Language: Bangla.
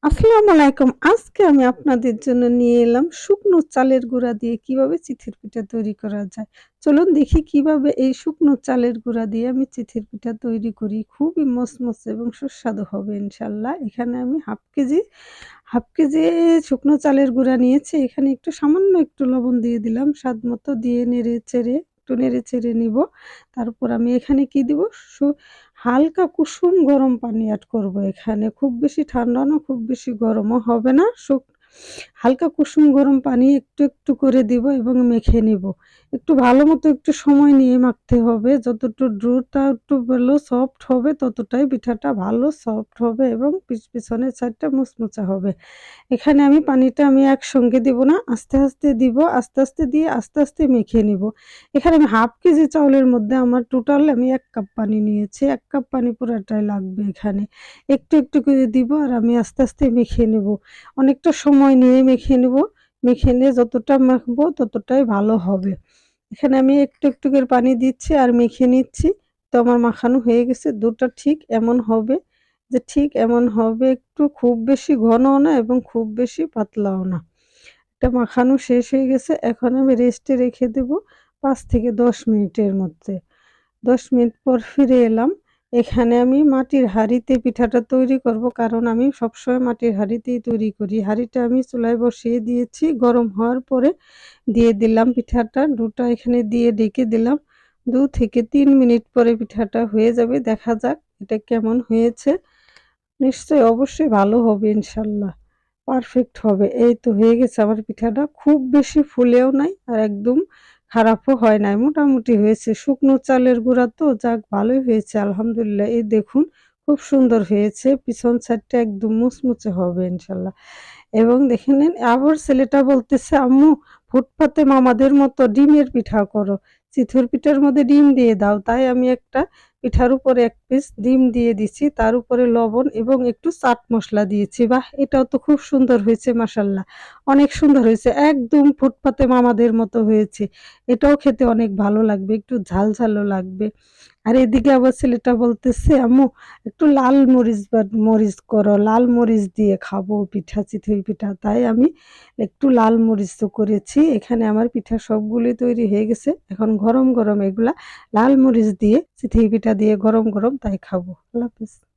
আসসালামু আলাইকুম। আজকে আমি আপনাদের জন্য নিয়ে এলাম শুকনো চালের গুঁড়া দিয়ে কিভাবে চিথির পিঠা তৈরি করা যায়। চলুন দেখি কিভাবে এই শুকনো চালের গুঁড়া দিয়ে আমি চিথির পিঠা তৈরি করি। খুবই মচমচে এবং সুস্বাদু হবে ইনশাআল্লাহ। এখানে আমি হাফ কেজি শুকনো চালের গুঁড়া নিয়েছি। এখানে সামান্য একটু লবণ দিয়ে দিলাম। স্বাদমতো দিয়ে নেড়ে চেড়ে নিব। তারপর আমি এখানে কি দিব? হালকা কুসুম গরম পানি এড করব এখানে। খুব বেশি ঠান্ডা না, খুব বেশি গরমও হবে না। হালকা কুসুম গরম পানি একটু করে দিব এবং মেখে নিব। একটু সময় নিয়ে মাখতে হবে। ডোটা একটু ভালো সফট হবে ততটাই পিঠাটা ভালো সফট হবে এবং পিছনের সাইডটা মুচমুচে হবে। এখানে পানিটা একসঙ্গে দিব না, আস্তে দিব। আস্তে দিয়ে আস্তে মেখে নিব। এখানে আমি হাফ কেজি চাউলের মধ্যে আমার টোটাল আমি ১ কাপ পানি নিয়েছি। ১ কাপ পানি পুরাটাই লাগবে এখানে। একটু করে দিব আর আমি আস্তে মেখে নেব। অনেকটা সময় নিয়ে মেখে নেব। মেখে নিয়ে যতটা মাখবো ততটাই ভালো হবে। এখানে আমি একটু করে পানি দিচ্ছি আর মেখে নিচ্ছি। তো আমার মাখানো হয়ে গেছে। ডোটা ঠিক এমন হবে, একটু খুব বেশি ঘনও না এবং খুব বেশি পাতলাও না। এটা মাখানো শেষ হয়ে গেছে। এখন আমি রেস্টে রেখে দেব ৫ থেকে ১০ মিনিটের মধ্যে। ১০ মিনিট পর ফিরে এলাম। এখানে আমি মাটির হাঁড়িতে পিঠাটা তৈরি করব, কারণ আমি সবসময় মাটির হাঁড়িতেই তৈরি করি। হাঁড়িটা আমি চুলায় বসিয়ে দিয়েছি। গরম হওয়ার পরে দিয়ে দিলাম পিঠাটা। ডোটা এখানে দিয়ে ঢেকে দিলাম। ২ থেকে ৩ মিনিট পরে পিঠাটা হয়ে যাবে। দেখা যাক এটা কেমন হয়েছে। অবশ্যই ভালো হবে ইনশাআল্লাহ। পারফেক্ট হবে। এই তো হয়ে গেছে আমার পিঠাটা। খুব বেশি ফুলেও নাই আর একদম খারাপও হয় নাই। মোটামুটি হয়েছে। শুকনো চালের গুঁড়া তো, যাক ভালোই হয়েছে আলহামদুলিল্লাহ। এই দেখুন খুব সুন্দর হয়েছে। পিছন সাইডটা একদম মুচমুচে হবে ইনশাআল্লাহ। এবং দেখে নিন, আবার ছেলেটা বলতেছে, "আম্মু, ফুটপাতে মামাদের মতো ডিমের পিঠা করো। চিতই পিঠার মধ্যে ডিম দিয়ে দাও।" তাই আমি একটা পিঠার উপরে ১ পিস ডিম দিয়ে দিছি। তার উপরে লবণ এবং একটু চাট মসলা দিয়েছি। বাহ! এটাও তো খুব সুন্দর হয়েছে মাশাআল্লাহ। অনেক সুন্দর হয়েছে। একদম ফুটপাতে মামাদের মতো হয়েছে। এটাও খেতে অনেক ভালো লাগবে। একটু ঝালও লাগবে। আর এদিকে আবার ছেলেটা বলতেছে, "আম্মু, একটু লাল মরিচ করো। লাল মরিচ দিয়ে খাবো পিঠা, চিতই পিঠা।" তাই আমি একটু লাল মরিচও করেছি। এখানে আমার পিঠা সবগুলোই তৈরি হয়ে গেছে। এখন গরম এগুলা লাল মরিচ দিয়ে চিতই পিঠা দিয়ে গরম তাই খাবো। আল্লাহ হাফেজ।